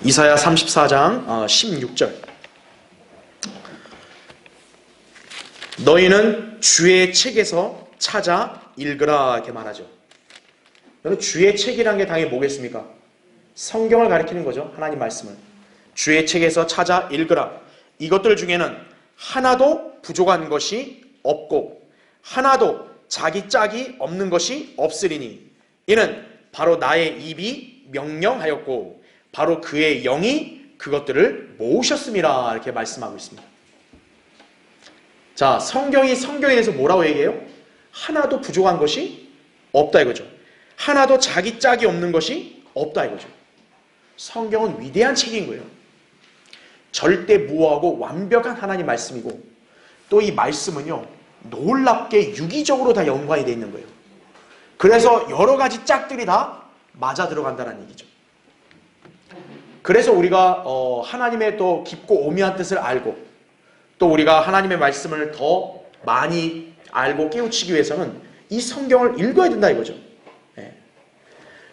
이사야 34장 16절. 너희는 주의 책에서 찾아 읽으라 이렇게 말하죠. 여러분, 주의 책이라는 게 당연히 뭐겠습니까? 성경을 가리키는 거죠. 하나님 말씀을. 주의 책에서 찾아 읽으라. 이것들 중에는 하나도 부족한 것이 없고 하나도 자기 짝이 없는 것이 없으리니 이는 바로 나의 입이 명령하였고 바로 그의 영이 그것들을 모으셨음이라 이렇게 말씀하고 있습니다. 자, 성경에 대해서 뭐라고 얘기해요? 하나도 부족한 것이 없다 이거죠. 하나도 자기 짝이 없는 것이 없다 이거죠. 성경은 위대한 책인 거예요. 절대 무오하고 완벽한 하나님 말씀이고 또 이 말씀은요 놀랍게 유기적으로 다 연관이 되어 있는 거예요. 그래서 여러 가지 짝들이 다 맞아 들어간다는 얘기죠. 그래서 우리가 하나님의 또 깊고 오묘한 뜻을 알고 또 우리가 하나님의 말씀을 더 많이 알고 깨우치기 위해서는 이 성경을 읽어야 된다 이거죠.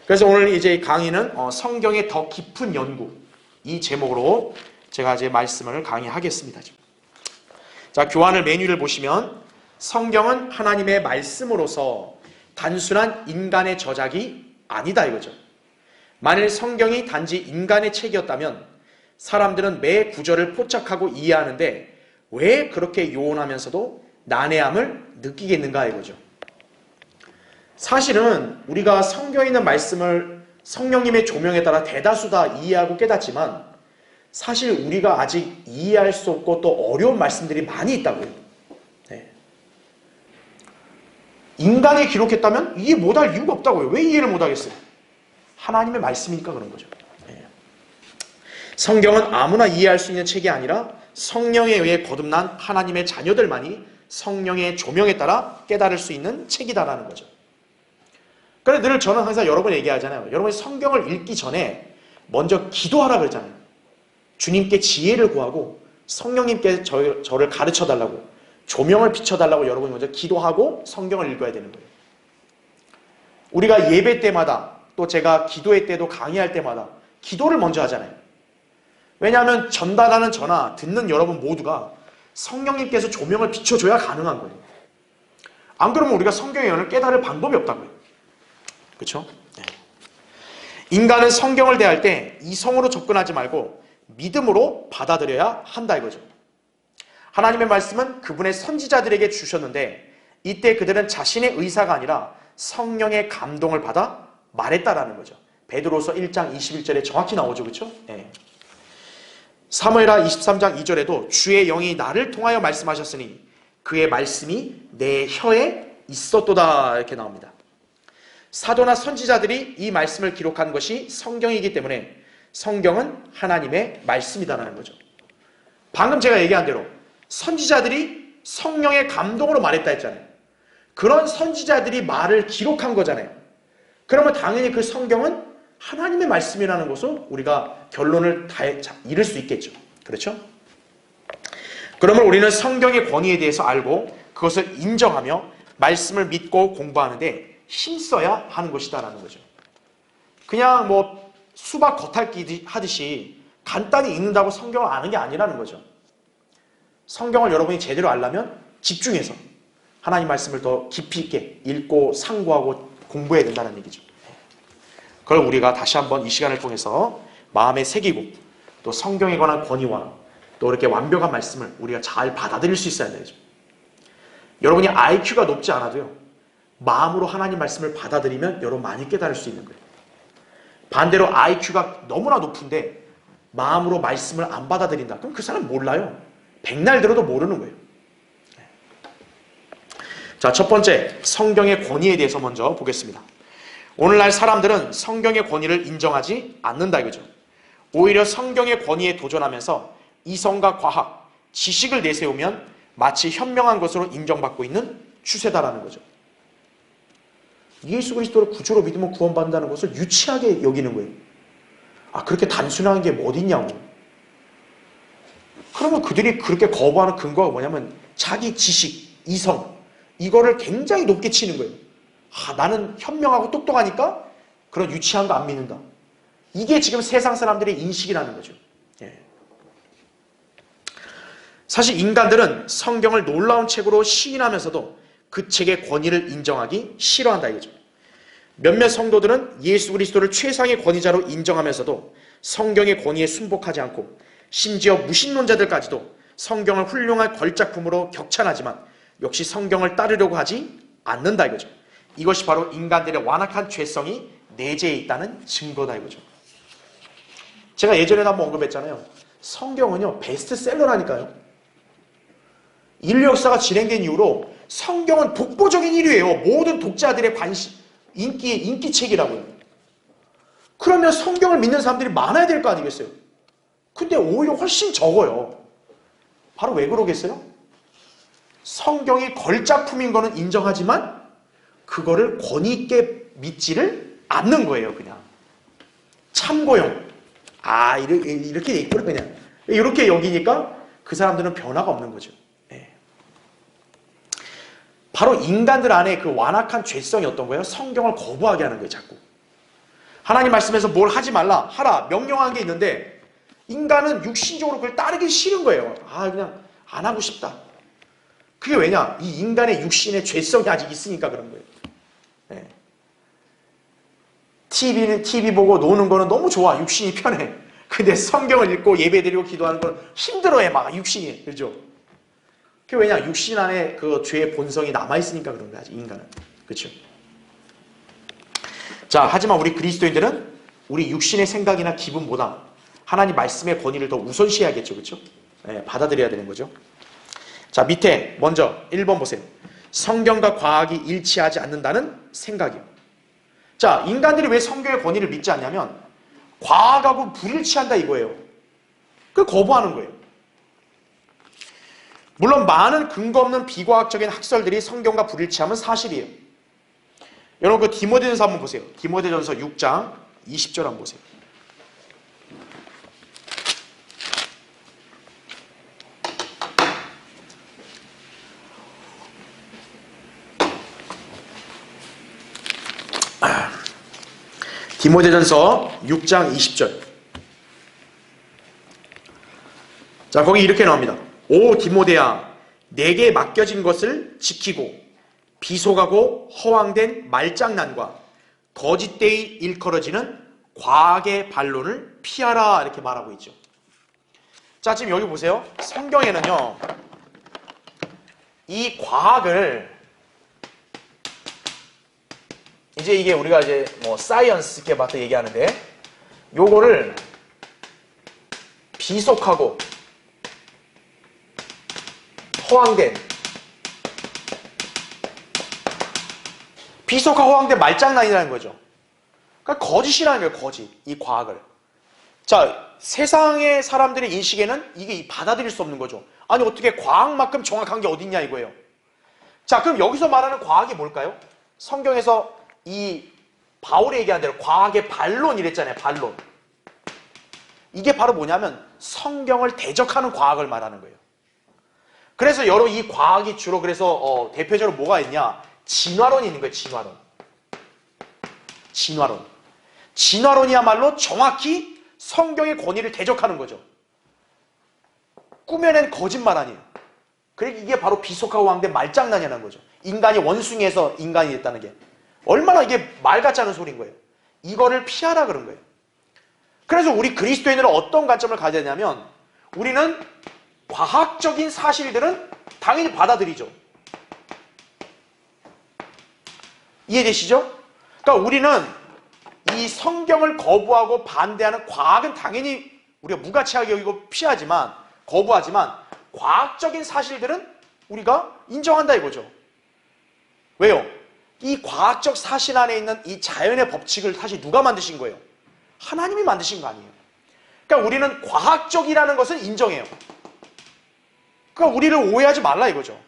그래서 오늘 이제 강의는 성경의 더 깊은 연구 이 제목으로 제가 이제 말씀을 강의하겠습니다. 자, 교환을 메뉴를 보시면 성경은 하나님의 말씀으로서 단순한 인간의 저작이 아니다 이거죠. 만일 성경이 단지 인간의 책이었다면 사람들은 매 구절을 포착하고 이해하는데 왜 그렇게 요원하면서도 난해함을 느끼겠는가 이거죠. 사실은 우리가 성경에 있는 말씀을 성령님의 조명에 따라 대다수 다 이해하고 깨닫지만 사실 우리가 아직 이해할 수 없고 또 어려운 말씀들이 많이 있다고요. 네. 인간이 기록했다면 이해 못할 이유가 없다고요. 왜 이해를 못하겠어요? 하나님의 말씀이니까 그런 거죠. 네. 성경은 아무나 이해할 수 있는 책이 아니라 성령에 의해 거듭난 하나님의 자녀들만이 성령의 조명에 따라 깨달을 수 있는 책이다라는 거죠. 그래서 늘 저는 항상 여러 번 얘기하잖아요. 여러분이 성경을 읽기 전에 먼저 기도하라 그러잖아요. 주님께 지혜를 구하고 성령님께 저를 가르쳐달라고 조명을 비춰달라고 여러분이 먼저 기도하고 성경을 읽어야 되는 거예요. 우리가 예배 때마다 또 제가 기도회 때도 강의할 때마다 기도를 먼저 하잖아요. 왜냐하면 전달하는 저나 듣는 여러분 모두가 성령님께서 조명을 비춰줘야 가능한 거예요. 안 그러면 우리가 성경의 연을 깨달을 방법이 없다고요. 그렇죠? 네. 인간은 성경을 대할 때 이성으로 접근하지 말고 믿음으로 받아들여야 한다 이거죠. 하나님의 말씀은 그분의 선지자들에게 주셨는데 이때 그들은 자신의 의사가 아니라 성령의 감동을 받아 말했다라는 거죠. 베드로서 1장 21절에 정확히 나오죠. 그렇죠? 네. 사무엘하 23장 2절에도 주의 영이 나를 통하여 말씀하셨으니 그의 말씀이 내 혀에 있었도다 이렇게 나옵니다. 사도나 선지자들이 이 말씀을 기록한 것이 성경이기 때문에 성경은 하나님의 말씀이다라는 거죠. 방금 제가 얘기한 대로 선지자들이 성령의 감동으로 말했다 했잖아요. 그런 선지자들이 말을 기록한 거잖아요. 그러면 당연히 그 성경은 하나님의 말씀이라는 것을 우리가 결론을 다 이룰 수 있겠죠. 그렇죠? 그러면 우리는 성경의 권위에 대해서 알고 그것을 인정하며 말씀을 믿고 공부하는데 힘써야 하는 것이다라는 거죠. 그냥 뭐 수박 겉핥기 하듯이 간단히 읽는다고 성경을 아는 게 아니라는 거죠. 성경을 여러분이 제대로 알려면 집중해서 하나님 말씀을 더 깊이 있게 읽고 상고하고 공부해야 된다는 얘기죠. 그걸 우리가 다시 한번 이 시간을 통해서 마음에 새기고 또 성경에 관한 권위와 또 이렇게 완벽한 말씀을 우리가 잘 받아들일 수 있어야 되죠. 여러분이 IQ가 높지 않아도요. 마음으로 하나님 말씀을 받아들이면 여러분 많이 깨달을 수 있는 거예요. 반대로 IQ가 너무나 높은데 마음으로 말씀을 안 받아들인다. 그럼 그 사람 몰라요. 백날 들어도 모르는 거예요. 자, 첫 번째 성경의 권위에 대해서 먼저 보겠습니다. 오늘날 사람들은 성경의 권위를 인정하지 않는다 이거죠. 오히려 성경의 권위에 도전하면서 이성과 과학, 지식을 내세우면 마치 현명한 것으로 인정받고 있는 추세다라는 거죠. 예수 그리스도를 구주로 믿으면 구원받는다는 것을 유치하게 여기는 거예요. 아, 그렇게 단순한 게 뭐 어딨냐고. 그러면 그들이 그렇게 거부하는 근거가 뭐냐면 자기 지식, 이성 이거를 굉장히 높게 치는 거예요. 아, 나는 현명하고 똑똑하니까 그런 유치한 거 안 믿는다. 이게 지금 세상 사람들의 인식이라는 거죠. 예. 사실 인간들은 성경을 놀라운 책으로 시인하면서도 그 책의 권위를 인정하기 싫어한다 이거죠. 몇몇 성도들은 예수 그리스도를 최상의 권위자로 인정하면서도 성경의 권위에 순복하지 않고 심지어 무신론자들까지도 성경을 훌륭한 걸작품으로 격찬하지만 역시 성경을 따르려고 하지 않는다 이거죠. 이것이 바로 인간들의 완악한 죄성이 내재해 있다는 증거다 이거죠. 제가 예전에도 한번 언급했잖아요. 성경은요 베스트셀러라니까요. 인류 역사가 진행된 이후로 성경은 독보적인 1위예요. 모든 독자들의 인기책이라고요. 그러면 성경을 믿는 사람들이 많아야 될 거 아니겠어요? 근데 오히려 훨씬 적어요. 바로 왜 그러겠어요? 성경이 걸작품인 거는 인정하지만 그거를 권위 있게 믿지를 않는 거예요. 그냥 참고용. 이렇게 돼 있구나 그냥. 이렇게 여기니까 그 사람들은 변화가 없는 거죠. 네. 바로 인간들 안에 그 완악한 죄성이 어떤 거예요? 성경을 거부하게 하는 거예요. 자꾸. 하나님 말씀에서 뭘 하지 말라, 하라, 명령한 게 있는데 인간은 육신적으로 그걸 따르기 싫은 거예요. 그냥 안 하고 싶다. 그게 왜냐? 이 인간의 육신의 죄성이 아직 있으니까 그런 거예요. 네. TV 보고 노는 거는 너무 좋아. 육신이 편해. 근데 성경을 읽고 예배드리고 기도하는 건 힘들어해. 막 육신이. 그죠? 그게 왜냐? 육신 안에 그 죄의 본성이 남아있으니까 그런 거야. 인간은. 그렇죠? 자, 하지만 우리 그리스도인들은 우리 육신의 생각이나 기분보다 하나님 말씀의 권위를 더 우선시해야겠죠. 그렇죠? 네, 받아들여야 되는 거죠. 자, 밑에 먼저 1번 보세요. 성경과 과학이 일치하지 않는다는 생각이요. 자, 인간들이 왜 성경의 권위를 믿지 않냐면 과학하고 불일치한다 이거예요. 그걸 거부하는 거예요. 물론 많은 근거 없는 비과학적인 학설들이 성경과 불일치하면 사실이에요. 여러분 그 디모데전서 한번 보세요. 디모데전서 6장 20절 한번 보세요. 디모데전서 6장 20절. 자, 거기 이렇게 나옵니다. 오 디모데야, 내게 맡겨진 것을 지키고 비속하고 허황된 말장난과 거짓되이 일컬어지는 과학의 반론을 피하라 이렇게 말하고 있죠. 자, 지금 여기 보세요. 성경에는요, 이 과학을 이게 우리가 뭐 사이언스 이렇게 맞다 얘기하는데 요거를 비속하고 허황된 비속하고 허황된 말장난이라는 거죠. 그러니까 거짓이라는 거예요. 거짓. 이 과학을. 자, 세상의 사람들의 인식에는 이게 받아들일 수 없는 거죠. 아니 어떻게 과학만큼 정확한 게 어딨냐 이거예요. 자, 그럼 여기서 말하는 과학이 뭘까요? 성경에서 이 바울이 얘기한 대로 과학의 반론 이랬잖아요. 반론. 이게 바로 뭐냐면 성경을 대적하는 과학을 말하는 거예요. 그래서 여러분 이 과학이 주로 그래서 대표적으로 뭐가 있냐? 진화론이 있는 거예요. 진화론. 진화론. 진화론이야말로 정확히 성경의 권위를 대적하는 거죠. 꾸며낸 거짓말 아니에요. 그러니까 이게 바로 비속하고 황된 말장난이라는 거죠. 인간이 원숭이에서 인간이 됐다는 게 얼마나 이게 말 같지 않은 소리인 거예요. 이거를 피하라 그런 거예요. 그래서 우리 그리스도인들은 어떤 관점을 가져야 되냐면 우리는 과학적인 사실들은 당연히 받아들이죠. 이해되시죠? 그러니까 우리는 이 성경을 거부하고 반대하는 과학은 당연히 우리가 무가치하게 여기고 피하지만 거부하지만 과학적인 사실들은 우리가 인정한다 이거죠. 왜요? 이 과학적 사실 안에 있는 이 자연의 법칙을 사실 누가 만드신 거예요? 하나님이 만드신 거 아니에요. 그러니까 우리는 과학적이라는 것을 인정해요. 그러니까 우리를 오해하지 말라 이거죠.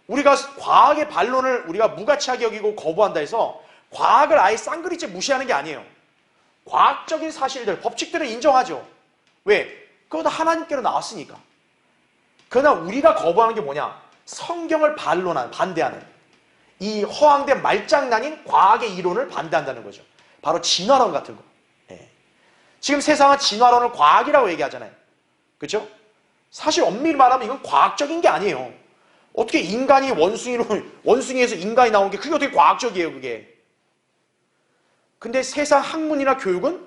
우리가 과학의 반론을 우리가 무가치하게 여기고 거부한다 해서 과학을 아예 쌍그리째 무시하는 게 아니에요. 과학적인 사실들, 법칙들을 인정하죠. 왜? 그것도 하나님께로 나왔으니까. 그러나 우리가 거부하는 게 뭐냐? 성경을 반대하는 이 허황된 말장난인 과학의 이론을 반대한다는 거죠. 바로 진화론 같은 거. 예. 지금 세상은 진화론을 과학이라고 얘기하잖아요. 그렇죠? 사실 엄밀히 말하면 이건 과학적인 게 아니에요. 어떻게 인간이 원숭이에서 인간이 나온 게 그게 어떻게 과학적이에요, 그게. 근데 세상 학문이나 교육은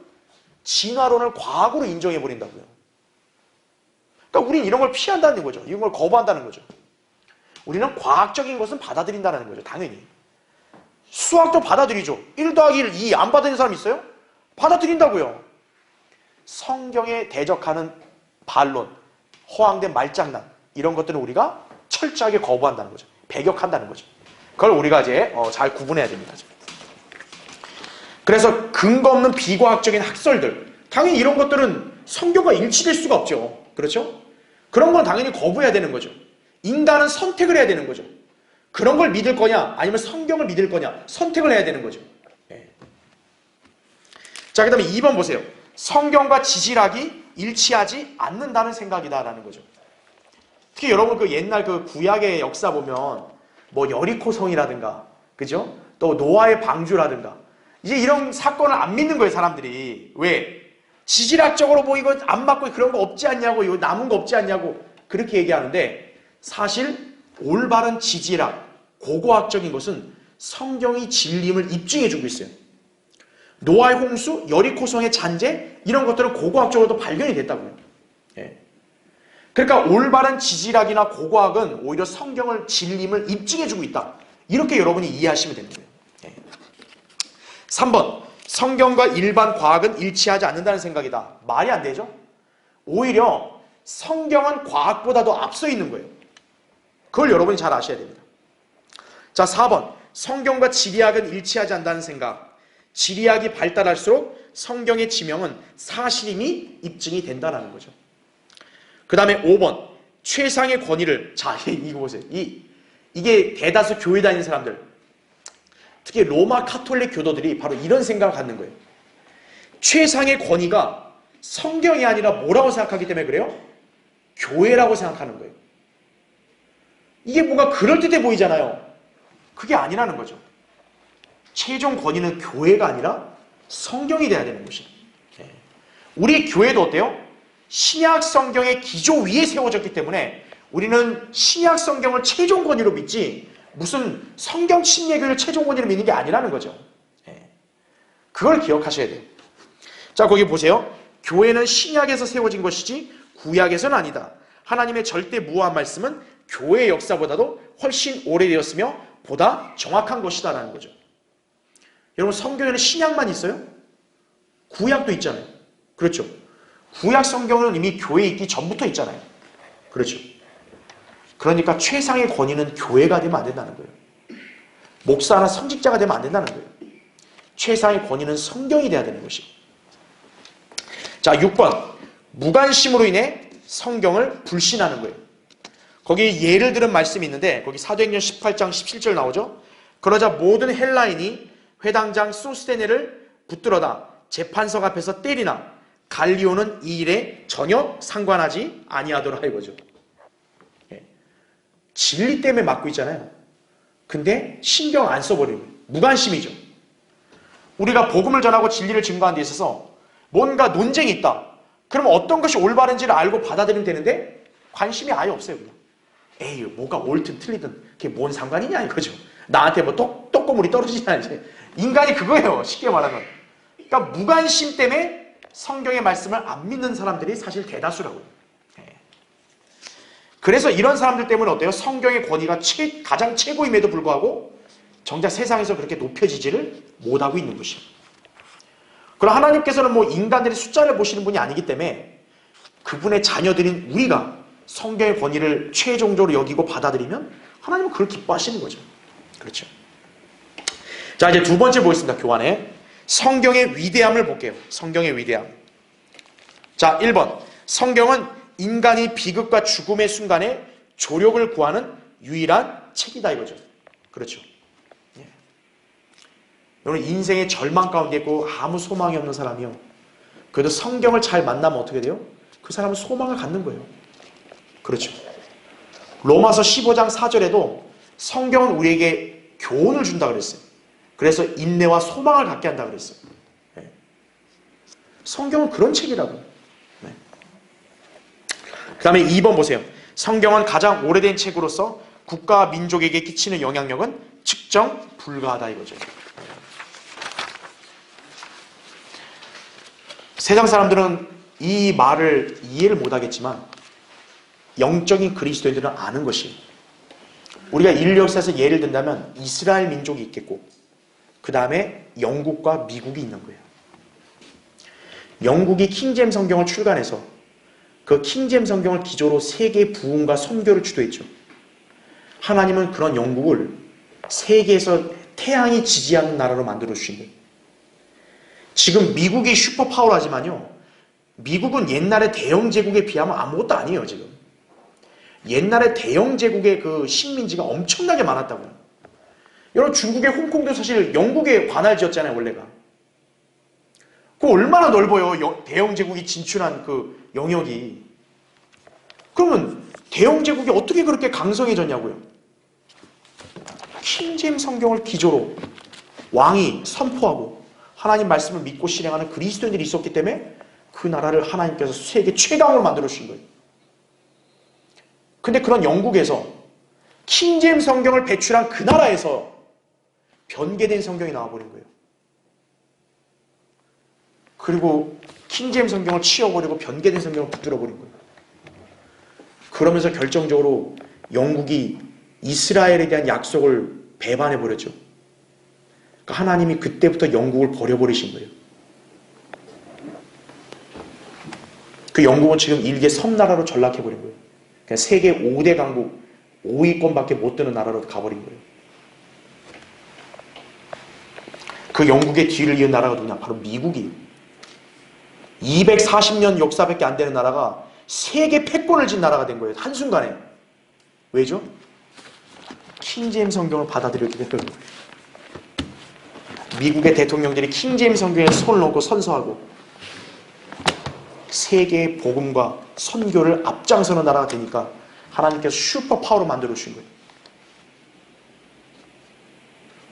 진화론을 과학으로 인정해 버린다고요. 그러니까 우린 이런 걸 피한다는 거죠. 이런 걸 거부한다는 거죠. 우리는 과학적인 것은 받아들인다는 거죠. 당연히. 수학도 받아들이죠. 1 더하기 1, 2 안 받아들이는 사람 있어요? 받아들인다고요. 성경에 대적하는 반론, 허황된 말장난 이런 것들은 우리가 철저하게 거부한다는 거죠. 배격한다는 거죠. 그걸 우리가 이제 잘 구분해야 됩니다. 그래서 근거 없는 비과학적인 학설들, 당연히 이런 것들은 성경과 일치될 수가 없죠. 그렇죠? 그런 건 당연히 거부해야 되는 거죠. 인간은 선택을 해야 되는 거죠. 그런 걸 믿을 거냐 아니면 성경을 믿을 거냐 선택을 해야 되는 거죠. 네. 자, 그 다음에 2번 보세요. 성경과 지질학이 일치하지 않는다는 생각이다라는 거죠. 특히 여러분 그 옛날 그 구약의 역사 보면 뭐 여리코성이라든가, 그죠? 또 노아의 방주라든가, 이제 이런 사건을 안 믿는 거예요, 사람들이. 왜? 지질학적으로 뭐 이거 안 맞고 그런 거 없지 않냐고, 이거 남은 거 없지 않냐고 그렇게 얘기하는데, 사실 올바른 지질학, 고고학적인 것은 성경이 진림을 입증해 주고 있어요. 노아의 홍수, 여리코성의 잔재 이런 것들은 고고학적으로도 발견이 됐다고요. 예. 그러니까 올바른 지질학이나 고고학은 오히려 성경을 진림을 입증해 주고 있다. 이렇게 여러분이 이해하시면 됩니다. 예. 3번, 성경과 일반 과학은 일치하지 않는다는 생각이다. 말이 안 되죠? 오히려 성경은 과학보다도 앞서 있는 거예요. 그걸 여러분이 잘 아셔야 됩니다. 자, 4번, 성경과 지리학은 일치하지 않는다는 생각. 지리학이 발달할수록 성경의 지명은 사실임이 입증이 된다는 거죠. 그 다음에 5번, 최상의 권위를, 자, 이거 보세요. 이게 대다수 교회 다니는 사람들, 특히 로마 카톨릭 교도들이 바로 이런 생각을 갖는 거예요. 최상의 권위가 성경이 아니라 뭐라고 생각하기 때문에 그래요? 교회라고 생각하는 거예요. 이게 뭔가 그럴듯해 보이잖아요. 그게 아니라는 거죠. 최종 권위는 교회가 아니라 성경이 돼야 되는 것이에요. 우리 교회도 어때요? 신약 성경의 기조 위에 세워졌기 때문에 우리는 신약 성경을 최종 권위로 믿지 무슨 성경 침례교를 최종 권위로 믿는 게 아니라는 거죠. 그걸 기억하셔야 돼요. 자, 거기 보세요. 교회는 신약에서 세워진 것이지 구약에서는 아니다. 하나님의 절대 무오한 말씀은 교회의 역사보다도 훨씬 오래되었으며 보다 정확한 것이다라는 거죠. 여러분, 성경에는 신약만 있어요? 구약도 있잖아요. 그렇죠? 구약 성경은 이미 교회에 있기 전부터 있잖아요. 그렇죠? 그러니까 최상의 권위는 교회가 되면 안 된다는 거예요. 목사나 선직자가 되면 안 된다는 거예요. 최상의 권위는 성경이 돼야 되는 것이에요. 자, 6번. 무관심으로 인해 성경을 불신하는 거예요. 거기 예를 들은 말씀이 있는데 거기 사도행전 18장 17절 나오죠. 그러자 모든 헬라인이 회당장 소스테네를 붙들어다 재판석 앞에서 때리나 갈리오는 이 일에 전혀 상관하지 아니하더라 이거죠. 진리 때문에 맞고 있잖아요. 근데 신경 안 써버리는 거예요. 무관심이죠. 우리가 복음을 전하고 진리를 증거하는 데 있어서 뭔가 논쟁이 있다. 그러면 어떤 것이 올바른지를 알고 받아들이면 되는데 관심이 아예 없어요. 그냥. 에이, 뭐가 옳든 틀리든 그게 뭔 상관이냐 이거죠. 나한테 뭐 떡고물이 떨어지냐 이제. 인간이 그거예요. 쉽게 말하면. 그러니까 무관심 때문에 성경의 말씀을 안 믿는 사람들이 사실 대다수라고요. 그래서 이런 사람들 때문에 어때요? 성경의 권위가 가장 최고임에도 불구하고 정작 세상에서 그렇게 높여지지를 못하고 있는 것이에요. 그럼 하나님께서는 뭐 인간들의 숫자를 보시는 분이 아니기 때문에 그분의 자녀들인 우리가 성경의 권위를 최종적으로 여기고 받아들이면 하나님은 그걸 기뻐하시는 거죠. 그렇죠. 자, 이제 두 번째 보겠습니다. 교환에 성경의 위대함을 볼게요. 성경의 위대함. 자, 1번. 성경은 인간이 비극과 죽음의 순간에 조력을 구하는 유일한 책이다 이거죠. 그렇죠. 예. 여러분, 인생의 절망 가운데 있고 아무 소망이 없는 사람이요. 그래도 성경을 잘 만나면 어떻게 돼요? 그 사람은 소망을 갖는 거예요. 그렇죠. 로마서 15장 4절에도 성경은 우리에게 교훈을 준다 그랬어요. 그래서 인내와 소망을 갖게 한다 그랬어요. 성경은 그런 책이라고. 네. 그 다음에 2번 보세요. 성경은 가장 오래된 책으로서 국가와 민족에게 끼치는 영향력은 측정 불가하다 이거죠. 세상 사람들은 이 말을 이해를 못하겠지만 영적인 그리스도인들은 아는 것이, 우리가 인류 역사에서 예를 든다면 이스라엘 민족이 있겠고 그 다음에 영국과 미국이 있는 거예요. 영국이 킹제임 성경을 출간해서 그 킹제임 성경을 기조로 세계 부흥과 선교를 주도했죠. 하나님은 그런 영국을 세계에서 태양이 지지하는 나라로 만들어 주신 거예요. 지금 미국이 슈퍼파워라지만요, 미국은 옛날의 대영 제국에 비하면 아무것도 아니에요. 지금 옛날에 대영 제국의 그 식민지가 엄청나게 많았다고요. 여러분, 중국의 홍콩도 사실 영국의 관할지였잖아요, 원래가. 그 얼마나 넓어요, 대영 제국이 진출한 그 영역이. 그러면 대영 제국이 어떻게 그렇게 강성해졌냐고요. 킹제임 성경을 기조로 왕이 선포하고 하나님 말씀을 믿고 실행하는 그리스도인들이 있었기 때문에 그 나라를 하나님께서 세계 최강으로 만들어 주신 거예요. 근데 그런 영국에서 킹제임 성경을 배출한 그 나라에서 변개된 성경이 나와버린 거예요. 그리고 킹제임 성경을 치워버리고 변개된 성경을 붙들어버린 거예요. 그러면서 결정적으로 영국이 이스라엘에 대한 약속을 배반해버렸죠. 그러니까 하나님이 그때부터 영국을 버려버리신 거예요. 그 영국은 지금 일개 섬나라로 전락해버린 거예요. 그냥 세계 5대 강국 5위권밖에 못 드는 나라로 가버린 거예요. 그 영국의 뒤를 이은 나라가 누구냐? 바로 미국이에요. 240년 역사밖에 안 되는 나라가 세계 패권을 진 나라가 된 거예요. 한순간에. 왜죠? 킹제임 성경을 받아들였기 때문에. 미국의 대통령들이 킹제임 성경에 손을 얹고 선서하고 세계의 복음과 선교를 앞장서는 나라가 되니까 하나님께서 슈퍼파워로 만들어 주신 거예요.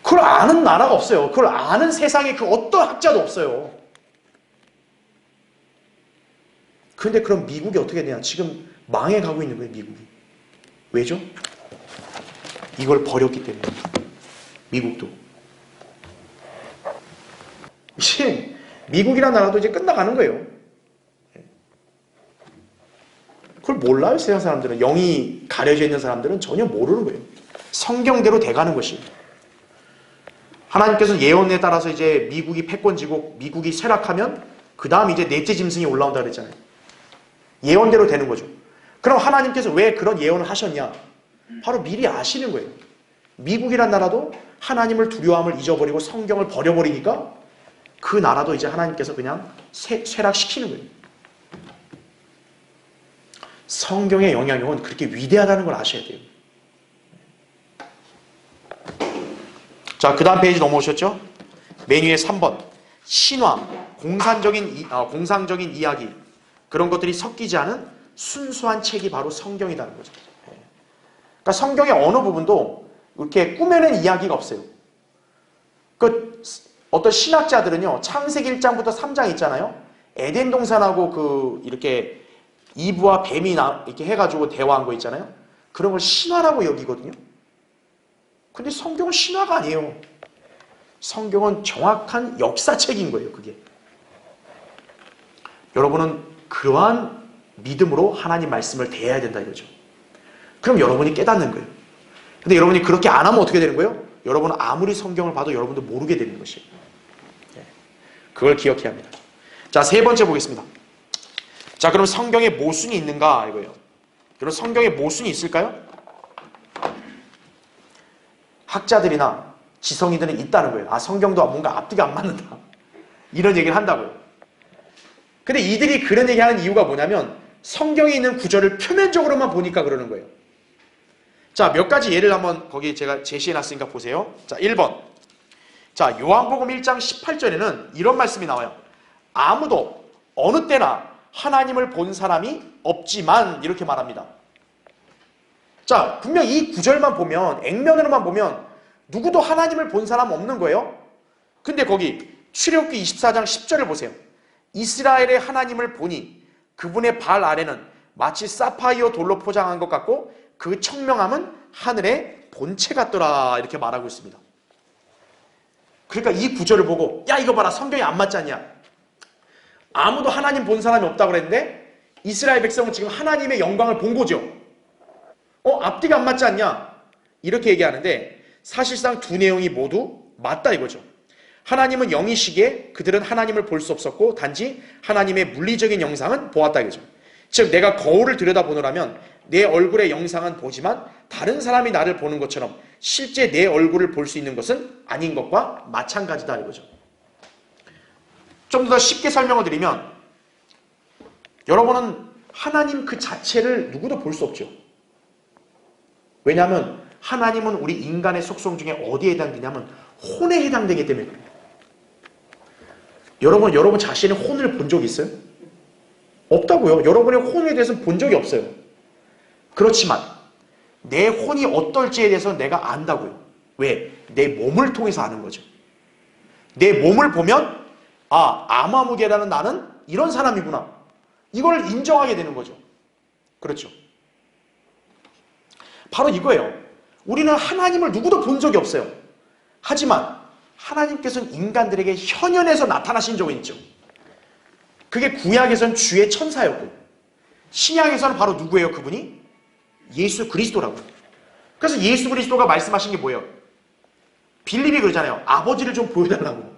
그걸 아는 나라가 없어요. 그걸 아는 세상에 그 어떤 학자도 없어요. 그런데 그럼 미국이 어떻게 되냐? 지금 망해가고 있는 거예요, 미국이. 왜죠? 이걸 버렸기 때문에. 미국도. 이제 미국이라는 나라도 이제 끝나가는 거예요. 그걸 몰라요, 세상 사람들은. 영이 가려져 있는 사람들은 전혀 모르는 거예요. 성경대로 돼가는 것이. 하나님께서 예언에 따라서 이제 미국이 패권지고 미국이 쇠락하면 그 다음 이제 넷째 짐승이 올라온다 그랬잖아요. 예언대로 되는 거죠. 그럼 하나님께서 왜 그런 예언을 하셨냐? 바로 미리 아시는 거예요. 미국이란 나라도 하나님을 두려움을 잊어버리고 성경을 버려버리니까 그 나라도 이제 하나님께서 그냥 쇠락시키는 거예요. 성경의 영향력은 그렇게 위대하다는 걸 아셔야 돼요. 자, 그 다음 페이지 넘어오셨죠? 맨 위에 3번. 신화, 공상적인 이야기, 그런 것들이 섞이지 않은 순수한 책이 바로 성경이라는 거죠. 그러니까 성경의 어느 부분도 이렇게 꾸며낸 이야기가 없어요. 어떤 신학자들은요, 창세기 1장부터 3장 있잖아요. 에덴 동산하고 이렇게 이브와 뱀이 이렇게 해가지고 대화한 거 있잖아요. 그런 걸 신화라고 여기거든요. 근데 성경은 신화가 아니에요. 성경은 정확한 역사책인 거예요, 그게. 여러분은 그러한 믿음으로 하나님 말씀을 대해야 된다 이거죠. 그럼 여러분이 깨닫는 거예요. 근데 여러분이 그렇게 안 하면 어떻게 되는 거예요? 여러분은 아무리 성경을 봐도 여러분도 모르게 되는 것이에요. 그걸 기억해야 합니다. 자, 세 번째 보겠습니다. 자, 그럼 성경에 모순이 있는가 이거예요. 여러분, 성경에 모순이 있을까요? 학자들이나 지성인들은 있다는 거예요. 아, 성경도 뭔가 앞뒤가 안 맞는다. 이런 얘기를 한다고요. 근데 이들이 그런 얘기하는 이유가 뭐냐면 성경에 있는 구절을 표면적으로만 보니까 그러는 거예요. 자, 몇 가지 예를 한번 거기 제가 제시해놨으니까 보세요. 자, 1번. 자, 요한복음 1장 18절에는 이런 말씀이 나와요. 아무도 어느 때나 하나님을 본 사람이 없지만 이렇게 말합니다. 자, 분명 이 구절만 보면, 액면으로만 보면 누구도 하나님을 본 사람 없는 거예요. 근데 거기 출애굽기 24장 10절을 보세요. 이스라엘의 하나님을 보니 그분의 발 아래는 마치 사파이어 돌로 포장한 것 같고 그 청명함은 하늘의 본체 같더라 이렇게 말하고 있습니다. 그러니까 이 구절을 보고 야 이거 봐라 성경이 안 맞지 않냐. 아무도 하나님 본 사람이 없다고 그랬는데 이스라엘 백성은 지금 하나님의 영광을 본 거죠. 앞뒤가 안 맞지 않냐 이렇게 얘기하는데 사실상 두 내용이 모두 맞다 이거죠. 하나님은 영이시기에 그들은 하나님을 볼 수 없었고 단지 하나님의 물리적인 영상은 보았다 이거죠. 즉 내가 거울을 들여다보노라면 내 얼굴의 영상은 보지만 다른 사람이 나를 보는 것처럼 실제 내 얼굴을 볼 수 있는 것은 아닌 것과 마찬가지다 이거죠. 좀 더 쉽게 설명을 드리면 여러분은 하나님 그 자체를 누구도 볼 수 없죠. 왜냐하면 하나님은 우리 인간의 속성 중에 어디에 해당되냐면 혼에 해당되기 때문에 그래요. 여러분 자신의 혼을 본 적이 있어요? 없다고요. 여러분의 혼에 대해서는 본 적이 없어요. 그렇지만 내 혼이 어떨지에 대해서 내가 안다고요. 왜? 내 몸을 통해서 아는 거죠. 내 몸을 보면 아마무게라는 나는 이런 사람이구나. 이걸 인정하게 되는 거죠. 그렇죠. 바로 이거예요. 우리는 하나님을 누구도 본 적이 없어요. 하지만 하나님께서는 인간들에게 현현에서 나타나신 적은 있죠. 그게 구약에서는 주의 천사였고 신약에서는 바로 누구예요? 그분이? 예수 그리스도라고. 그래서 예수 그리스도가 말씀하신 게 뭐예요? 빌립이 그러잖아요. 아버지를 좀 보여달라고.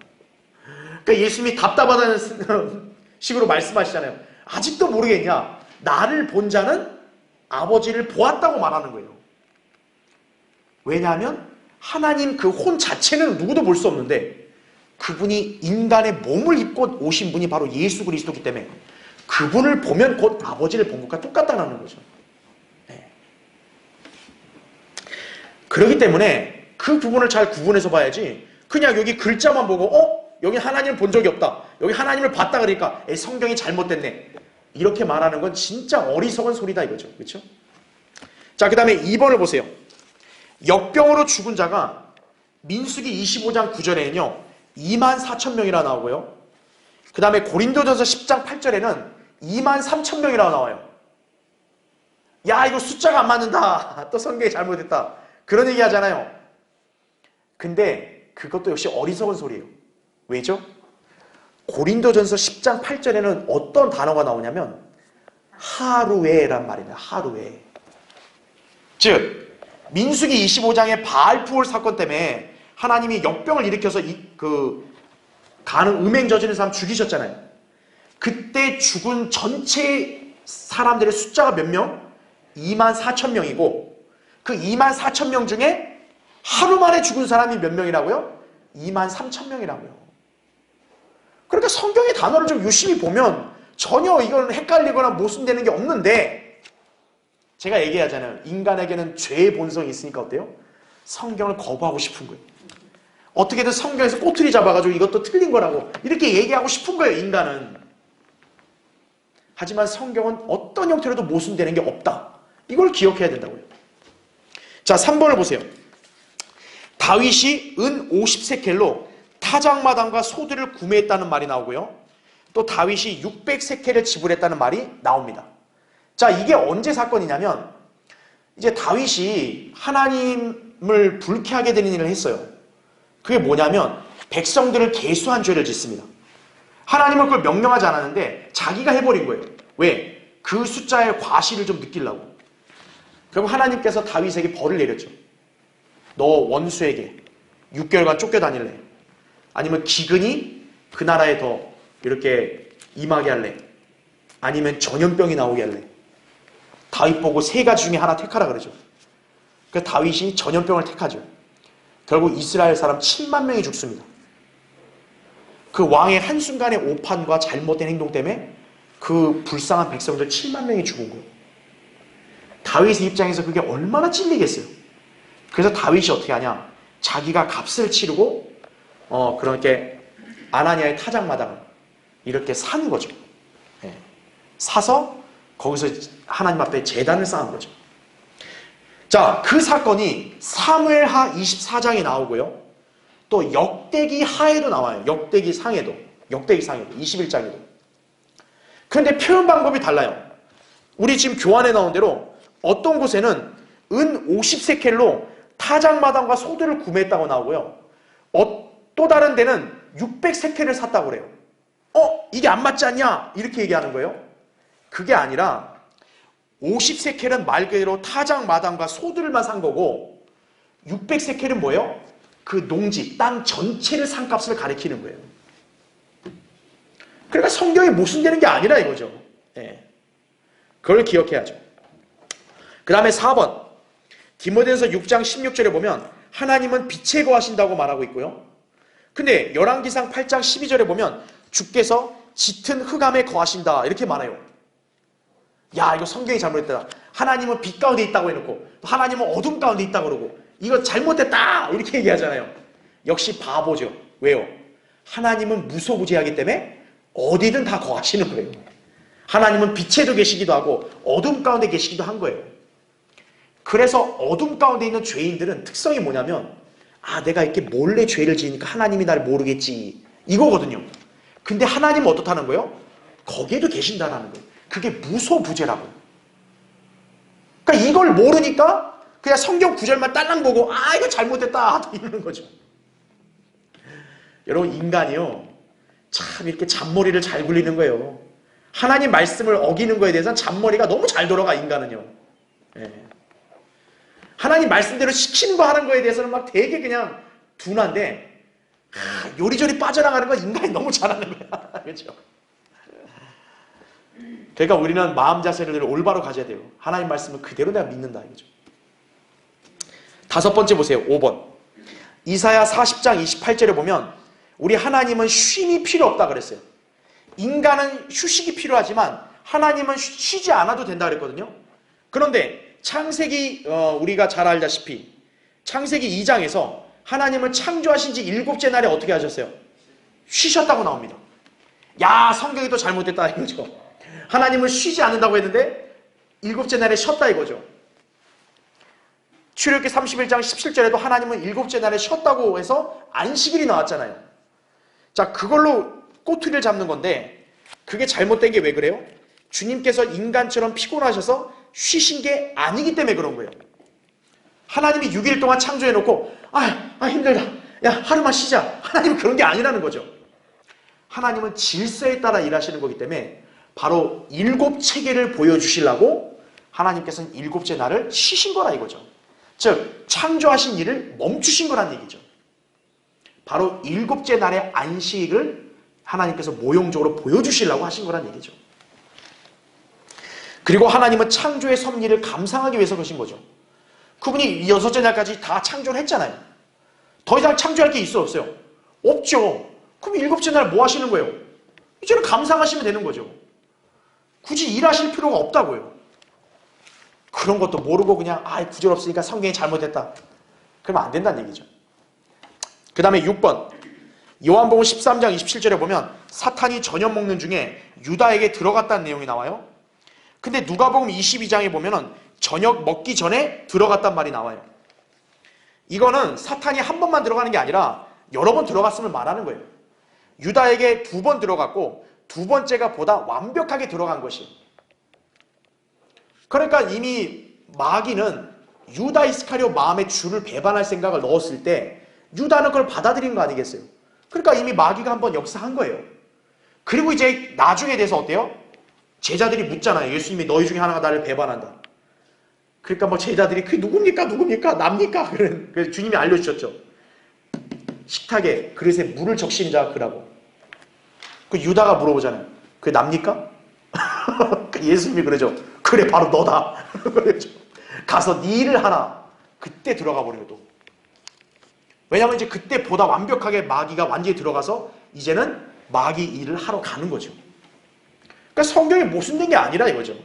그러니까 예수님이 답답하다는 식으로 말씀하시잖아요. 아직도 모르겠냐? 나를 본 자는 아버지를 보았다고 말하는 거예요. 왜냐하면 하나님 그 혼 자체는 누구도 볼 수 없는데 그분이 인간의 몸을 입고 오신 분이 바로 예수 그리스도이기 때문에 그분을 보면 곧 아버지를 본 것과 똑같다는 거죠. 네. 그렇기 때문에 그 부분을 잘 구분해서 봐야지 그냥 여기 글자만 보고 여기 하나님을 본 적이 없다. 여기 하나님을 봤다 그러니까 성경이 잘못됐네. 이렇게 말하는 건 진짜 어리석은 소리다 이거죠. 그렇죠? 자, 그 다음에 2번을 보세요. 역병으로 죽은 자가 민수기 25장 9절에는요 24,000명이라 나오고요. 그 다음에 고린도전서 10장 8절에는 23,000명이라 나와요. 야 이거 숫자가 안 맞는다. 또 성경이 잘못했다. 그런 얘기 하잖아요. 근데 그것도 역시 어리석은 소리예요. 왜죠? 고린도전서 10장 8절에는 어떤 단어가 나오냐면 하루에란 말입니다. 하루에. 즉 민수기 25장의 바알푸올 사건 때문에 하나님이 역병을 일으켜서 가는 음행 저지른 사람 죽이셨잖아요. 그때 죽은 전체 사람들의 숫자가 몇 명? 24,000명이고 그 24,000명 중에 하루 만에 죽은 사람이 몇 명이라고요? 23,000명이라고요. 그러니까 성경의 단어를 좀 유심히 보면 전혀 이건 헷갈리거나 모순되는 게 없는데 제가 얘기하잖아요. 인간에게는 죄의 본성이 있으니까 어때요? 성경을 거부하고 싶은 거예요. 어떻게든 성경에서 꼬투리 잡아가지고 이것도 틀린 거라고 이렇게 얘기하고 싶은 거예요. 인간은. 하지만 성경은 어떤 형태로도 모순되는 게 없다. 이걸 기억해야 된다고요. 자, 3번을 보세요. 다윗이 은 50세켈로 타작마당과 소들을 구매했다는 말이 나오고요. 또 다윗이 600세켈을 지불했다는 말이 나옵니다. 자, 이게 언제 사건이냐면 이제 다윗이 하나님을 불쾌하게 되는 일을 했어요. 그게 뭐냐면 백성들을 계수한 죄를 짓습니다. 하나님은 그걸 명령하지 않았는데 자기가 해버린 거예요. 왜? 그 숫자의 과실을 좀 느끼려고. 그럼 하나님께서 다윗에게 벌을 내렸죠. 너 원수에게 6개월간 쫓겨다닐래? 아니면 기근이 그 나라에 더 이렇게 임하게 할래? 아니면 전염병이 나오게 할래? 다윗 보고 세 가지 중에 하나 택하라 그러죠. 그래서 다윗이 전염병을 택하죠. 결국 이스라엘 사람 7만 명이 죽습니다. 그 왕의 한순간의 오판과 잘못된 행동 때문에 그 불쌍한 백성들 7만 명이 죽은 거예요. 다윗의 입장에서 그게 얼마나 찔리겠어요. 그래서 다윗이 어떻게 하냐. 자기가 값을 치르고 그렇게 아나니아의 타작마당을 이렇게 사는 거죠. 네. 사서 거기서 하나님 앞에 제단을 쌓은 거죠. 자, 그 사건이 사무엘하 24장에 나오고요. 또 역대기 하에도 나와요. 역대기 상에도 21장에도. 그런데 표현 방법이 달라요. 우리 지금 교환에 나온 대로 어떤 곳에는 은 50세켈로 타작마당과 소들을 구매했다고 나오고요. 또 다른 데는 600세켈을 샀다고 그래요. 이게 안 맞지 않냐? 이렇게 얘기하는 거예요. 그게 아니라 50세켈은 말 그대로 타작마당과 소들만 산 거고 600세켈은 뭐예요? 그 농지, 땅 전체를 산 값을 가리키는 거예요. 그러니까 성경이 모순되는 게 아니라 이거죠. 예. 그걸 기억해야죠. 그 다음에 4번 디모데전서 6장 16절에 보면 하나님은 빛에 거하신다고 말하고 있고요. 근데 열왕기상 8장 12절에 보면 주께서 짙은 흑암에 거하신다 이렇게 말해요. 야, 이거 성경이 잘못했다. 하나님은 빛 가운데 있다고 해놓고 하나님은 어둠 가운데 있다고 그러고 이거 잘못됐다 이렇게 얘기하잖아요. 역시 바보죠. 왜요? 하나님은 무소부재하기 때문에 어디든 다 거하시는 거예요. 하나님은 빛에도 계시기도 하고 어둠 가운데 계시기도 한 거예요. 그래서 어둠 가운데 있는 죄인들은 특성이 뭐냐면 내가 이렇게 몰래 죄를 지으니까 하나님이 나를 모르겠지 이거거든요. 근데 하나님은 어떻다는 거예요? 거기에도 계신다라는 거예요. 그게 무소부재라고요. 그러니까 이걸 모르니까 그냥 성경 구절만 딸랑 보고 이거 잘못됐다 이러는 거죠. 여러분 인간이요 참 이렇게 잔머리를 잘 굴리는 거예요. 하나님 말씀을 어기는 거에 대해서는 잔머리가 너무 잘 돌아가 인간은요. 예. 하나님 말씀대로 시키는 거 하는 거에 대해서는 막 되게 그냥 둔한데 요리조리 빠져나가는 건 인간이 너무 잘하는 거야. 그렇죠? 그러니까 우리는 마음 자세를 올바로 가져야 돼요. 하나님 말씀을 그대로 내가 믿는다 이거죠. 5번째 보세요. 5번 이사야 40장 28절에 보면 우리 하나님은 쉼이 필요 없다 그랬어요. 인간은 휴식이 필요하지만 하나님은 쉬지 않아도 된다 그랬거든요. 그런데 창세기 우리가 잘 알다시피 창세기 2장에서 하나님은 창조하신 지 7째 날에 어떻게 하셨어요? 쉬셨다고 나옵니다. 야, 성경이 또 잘못됐다 이거죠. 하나님은 쉬지 않는다고 했는데 7째 날에 쉬었다 이거죠. 출애굽기 31장 17절에도 하나님은 7째 날에 쉬었다고 해서 안식일이 나왔잖아요. 자, 그걸로 꼬투리를 잡는 건데 그게 잘못된 게 왜 그래요? 주님께서 인간처럼 피곤하셔서 쉬신 게 아니기 때문에 그런 거예요. 하나님이 6일 동안 창조해놓고 힘들다. 야, 하루만 쉬자. 하나님은 그런 게 아니라는 거죠. 하나님은 질서에 따라 일하시는 거기 때문에 바로 7체계를 보여주시려고 하나님께서는 7째 날을 쉬신 거라 이거죠. 즉 창조하신 일을 멈추신 거란 얘기죠. 바로 7째 날의 안식을 하나님께서 모형적으로 보여주시려고 하신 거란 얘기죠. 그리고 하나님은 창조의 섭리를 감상하기 위해서 그러신 거죠. 그분이 6째 날까지 다 창조를 했잖아요. 더 이상 창조할 게 있어 없어요? 없죠. 그럼 7째 날 뭐 하시는 거예요? 이제는 감상하시면 되는 거죠. 굳이 일하실 필요가 없다고요. 그런 것도 모르고 그냥 구절 없으니까 성경이 잘못됐다. 그러면 안 된다는 얘기죠. 그 다음에 6번 요한복음 13장 27절에 보면 사탄이 저녁 먹는 중에 유다에게 들어갔다는 내용이 나와요. 근데 누가복음 22장에 보면은 저녁 먹기 전에 들어갔단 말이 나와요. 이거는 사탄이 한 번만 들어가는 게 아니라 여러 번 들어갔음을 말하는 거예요. 유다에게 2번 들어갔고 2번째가 보다 완벽하게 들어간 것이에요. 그러니까 이미 마귀는 유다 이스카리오 마음에 주를 배반할 생각을 넣었을 때 유다는 그걸 받아들인 거 아니겠어요? 그러니까 이미 마귀가 한번 역사한 거예요. 그리고 이제 나중에 돼서 어때요? 제자들이 묻잖아요. 예수님이 너희 중에 하나가 나를 배반한다. 그러니까 뭐 제자들이 그게 누굽니까? 납니까? 그래서 주님이 알려주셨죠. 식탁에 그릇에 물을 적신 자 그라고. 그 유다가 물어보잖아요. 그게 납니까? 예수님이 그러죠. 그래 바로 너다. 그러죠. 가서 네 일을 하라. 그때 들어가 버린 것도. 왜냐하면 이제 그때 보다 완벽하게 마귀가 완전히 들어가서 이제는 마귀 일을 하러 가는 거죠. 그러니까 성경이 모순된 게 아니라 이거죠.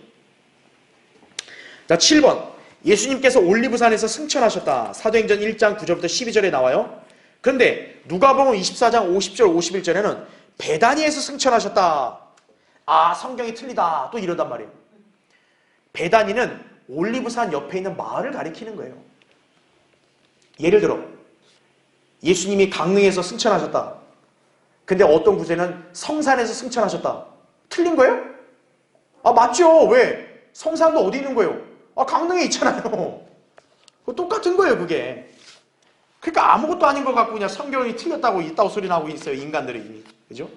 자, 7번 예수님께서 올리브산에서 승천하셨다. 사도행전 1장 9절부터 12절에 나와요. 그런데 누가복음 24장 50절 51절에는 베다니에서 승천하셨다. 성경이 틀리다. 또 이러단 말이에요. 베다니는 올리브산 옆에 있는 마을을 가리키는 거예요. 예를 들어 예수님이 강릉에서 승천하셨다. 근데 어떤 구절은 성산에서 승천하셨다. 틀린 거예요? 아, 맞죠? 왜? 성산도 어디 있는 거예요? 아, 강릉에 있잖아요. 똑같은 거예요, 그게. 그러니까 아무것도 아닌 것 같고 그냥 성경이 틀렸다고 있다고 소리 나고 있어요, 인간들이. 그죠?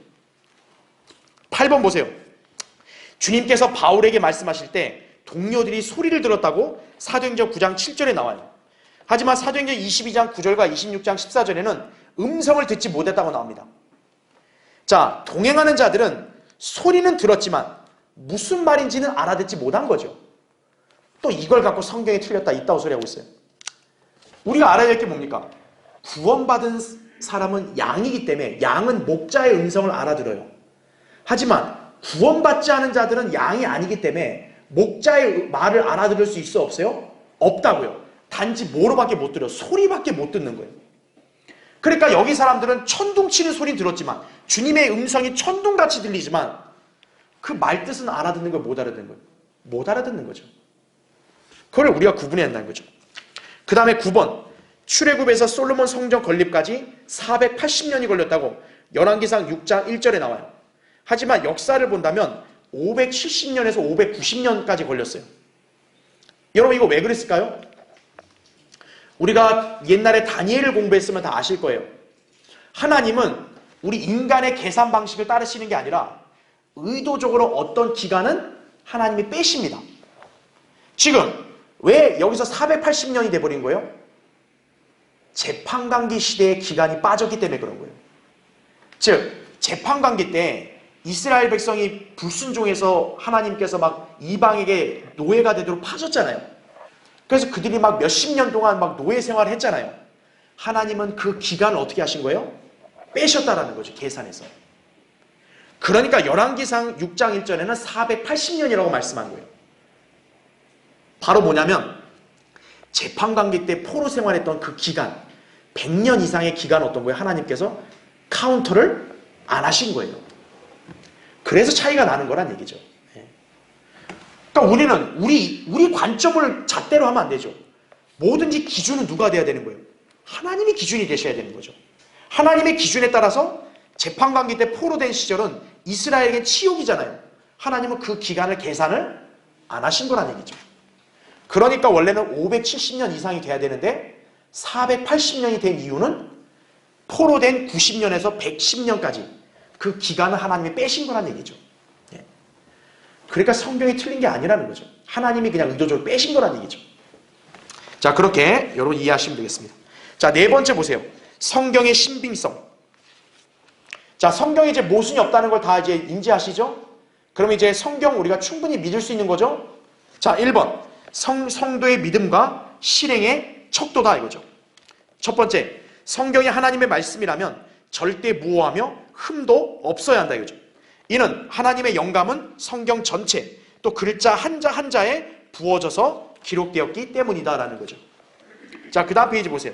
8번 보세요. 주님께서 바울에게 말씀하실 때 동료들이 소리를 들었다고 사도행전 9장 7절에 나와요. 하지만 사도행전 22장 9절과 26장 14절에는 음성을 듣지 못했다고 나옵니다. 자, 동행하는 자들은 소리는 들었지만 무슨 말인지는 알아듣지 못한 거죠. 또 이걸 갖고 성경이 틀렸다, 있다고 소리하고 있어요. 우리가 알아야 될 게 뭡니까? 구원받은 사람은 양이기 때문에 양은 목자의 음성을 알아들어요. 하지만 구원받지 않은 자들은 양이 아니기 때문에 목자의 말을 알아들을 수 있어, 없어요? 없다고요. 단지 뭐로밖에 못 들어요? 소리밖에 못 듣는 거예요. 그러니까 여기 사람들은 천둥치는 소리는 들었지만 주님의 음성이 천둥같이 들리지만 그 말뜻은 알아듣는 걸 못 알아듣는 거예요. 못 알아듣는 거죠. 그걸 우리가 구분해야 한다는 거죠. 그 다음에 9번, 출애굽에서 솔로몬 성전 건립까지 480년이 걸렸다고 열왕기상 6장 1절에 나와요. 하지만 역사를 본다면 570년에서 590년까지 걸렸어요. 여러분, 이거 왜 그랬을까요? 우리가 옛날에 다니엘을 공부했으면 다 아실 거예요. 하나님은 우리 인간의 계산 방식을 따르시는 게 아니라 의도적으로 어떤 기간은 하나님이 빼십니다. 지금 왜 여기서 480년이 돼버린 거예요? 재판관기 시대의 기간이 빠졌기 때문에 그런 거예요. 즉, 재판관기 때 이스라엘 백성이 불순종해서 하나님께서 막 이방에게 노예가 되도록 파셨잖아요. 그래서 그들이 막 몇십 년 동안 막 노예 생활을 했잖아요. 하나님은 그 기간을 어떻게 하신 거예요? 빼셨다라는 거죠, 계산해서. 그러니까 열왕기상 6장 1절에는 480년이라고 말씀한 거예요. 바로 뭐냐면 재판관기 때 포로 생활했던 그 기간, 100년 이상의 기간 어떤 거예요? 하나님께서 카운터를 안 하신 거예요. 그래서 차이가 나는 거란 얘기죠. 그러니까 우리는 우리 관점을 잣대로 하면 안 되죠. 뭐든지 기준은 누가 돼야 되는 거예요? 하나님이 기준이 되셔야 되는 거죠. 하나님의 기준에 따라서 재판관기 때 포로 된 시절은 이스라엘에겐 치욕이잖아요. 하나님은 그 기간을 계산을 안 하신 거란 얘기죠. 그러니까 원래는 570년 이상이 돼야 되는데 480년이 된 이유는 포로 된 90년에서 110년까지 그 기간을 하나님이 빼신 거란 얘기죠. 그러니까 성경이 틀린 게 아니라는 거죠. 하나님이 그냥 의도적으로 빼신 거란 얘기죠. 자, 그렇게 여러분 이해하시면 되겠습니다. 자, 네 번째 보세요. 성경의 신빙성. 자, 성경에 이제 모순이 없다는 걸 다 이제 인지하시죠? 그럼 이제 성경 우리가 충분히 믿을 수 있는 거죠? 자, 1번. 성도의 믿음과 실행의 척도다 이거죠. 첫 번째, 성경이 하나님의 말씀이라면 절대 무오하며 흠도 없어야 한다 이거죠. 이는 하나님의 영감은 성경 전체 또 글자 한자 한자에 부어져서 기록되었기 때문이다라는 거죠. 자, 그 다음 페이지 보세요.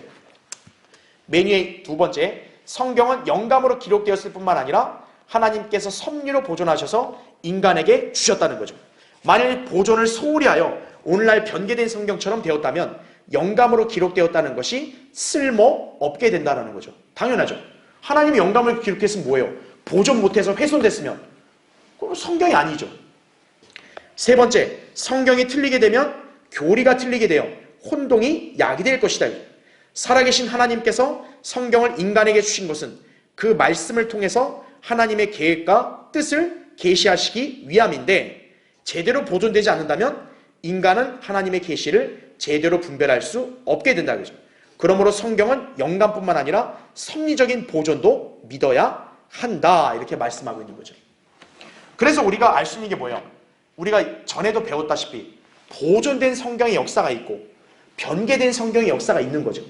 맨 위에 두 번째, 성경은 영감으로 기록되었을 뿐만 아니라 하나님께서 섭리로 보존하셔서 인간에게 주셨다는 거죠. 만일 보존을 소홀히 하여 오늘날 변개된 성경처럼 되었다면 영감으로 기록되었다는 것이 쓸모없게 된다는 거죠. 당연하죠. 하나님이 영감을 기록했으면 뭐예요? 보존 못해서 훼손됐으면 그건 성경이 아니죠. 세 번째, 성경이 틀리게 되면 교리가 틀리게 되어 혼동이 약이 될 것이다. 살아계신 하나님께서 성경을 인간에게 주신 것은 그 말씀을 통해서 하나님의 계획과 뜻을 계시하시기 위함인데 제대로 보존되지 않는다면 인간은 하나님의 계시를 제대로 분별할 수 없게 된다. 그죠? 그러므로 성경은 영감뿐만 아니라 섭리적인 보존도 믿어야 한다. 이렇게 말씀하고 있는 거죠. 그래서 우리가 알 수 있는 게 뭐예요? 우리가 전에도 배웠다시피 보존된 성경의 역사가 있고 변개된 성경의 역사가 있는 거죠.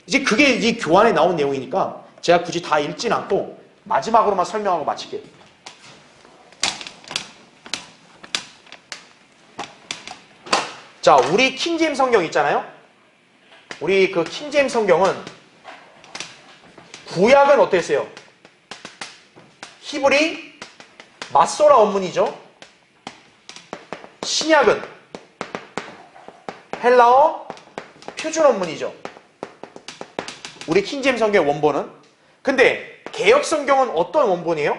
이제 그게 이제 교환에 나온 내용이니까 제가 굳이 다 읽진 않고 마지막으로만 설명하고 마칠게요. 자, 우리 킹제임스 성경 있잖아요. 우리 그 킹제임스 성경은 구약은 어땠어요? 히브리 마소라 원문이죠. 신약은 헬라어 표준 원문이죠. 우리 킹제임스 성경의 원본은. 근데 개역 성경은 어떤 원본이에요?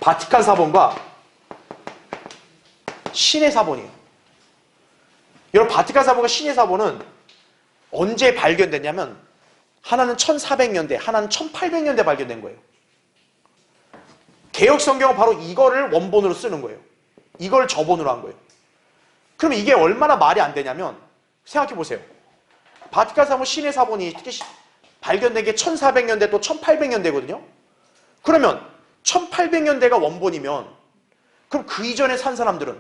바티칸 사본과 신의 사본이에요. 여러분, 바티칸 사본과 신의 사본은 언제 발견됐냐면 하나는 1400년대, 하나는 1800년대 발견된 거예요. 개역 성경은 바로 이거를 원본으로 쓰는 거예요. 이걸 저본으로 한 거예요. 그럼 이게 얼마나 말이 안 되냐면 생각해 보세요. 바티칸 사본, 신의 사본이 특히 발견된 게 1400년대 또 1800년대거든요. 그러면 1800년대가 원본이면 그럼 그 이전에 산 사람들은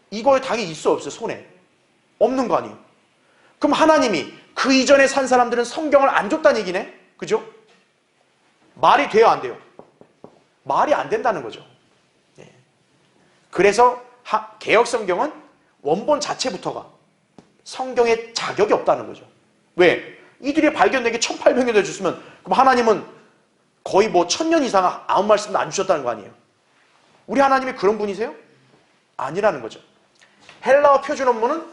이거에 당연히 있어 없어요? 손에? 없는 거 아니에요? 그럼 하나님이 그 이전에 산 사람들은 성경을 안 줬다는 얘기네? 그죠? 말이 돼요, 안 돼요? 말이 안 된다는 거죠. 네. 그래서 개역 성경은 원본 자체부터가 성경에 자격이 없다는 거죠. 왜? 이들이 발견된 게 1800년대 줬으면 그럼 하나님은 거의 뭐 1000년 이상 아무 말씀도 안 주셨다는 거 아니에요? 우리 하나님이 그런 분이세요? 아니라는 거죠. 헬라어 표준 원문은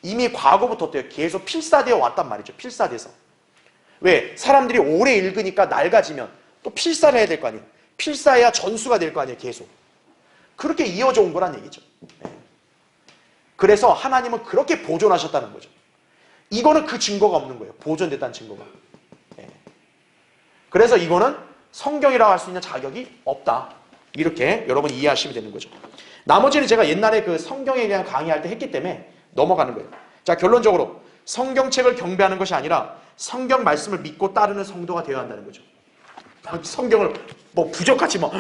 이미 과거부터 어때요? 계속 필사되어 왔단 말이죠. 필사돼서. 왜? 사람들이 오래 읽으니까 낡아지면 또 필사를 해야 될 거 아니에요. 필사해야 전수가 될 거 아니에요. 계속. 그렇게 이어져 온 거란 얘기죠. 네. 그래서 하나님은 그렇게 보존하셨다는 거죠. 이거는 그 증거가 없는 거예요. 보존됐다는 증거가. 네. 그래서 이거는 성경이라고 할 수 있는 자격이 없다. 이렇게 여러분 이해하시면 되는 거죠. 나머지는 제가 옛날에 그 성경에 대한 강의할 때 했기 때문에 넘어가는 거예요. 자, 결론적으로 성경책을 경배하는 것이 아니라 성경 말씀을 믿고 따르는 성도가 되어야 한다는 거죠. 성경을 뭐 부적같이 뭐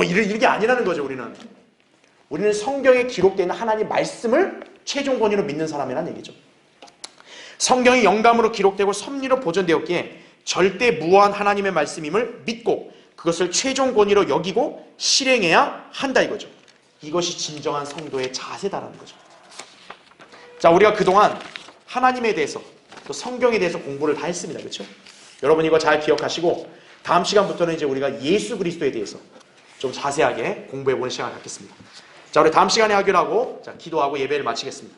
이런 게 아니라는 거죠. 우리는 성경에 기록되어 있는 하나님 말씀을 최종 권위로 믿는 사람이라는 얘기죠. 성경이 영감으로 기록되고 섭리로 보존되었기에 절대 무한 하나님의 말씀임을 믿고 그것을 최종 권위로 여기고 실행해야 한다 이거죠. 이것이 진정한 성도의 자세다라는 거죠. 자, 우리가 그동안 하나님에 대해서 또 성경에 대해서 공부를 다 했습니다. 그렇죠? 여러분 이거 잘 기억하시고 다음 시간부터는 이제 우리가 예수 그리스도에 대해서 좀 자세하게 공부해보는 시간을 갖겠습니다. 자, 우리 다음 시간에 하기로 하고 자, 기도하고 예배를 마치겠습니다.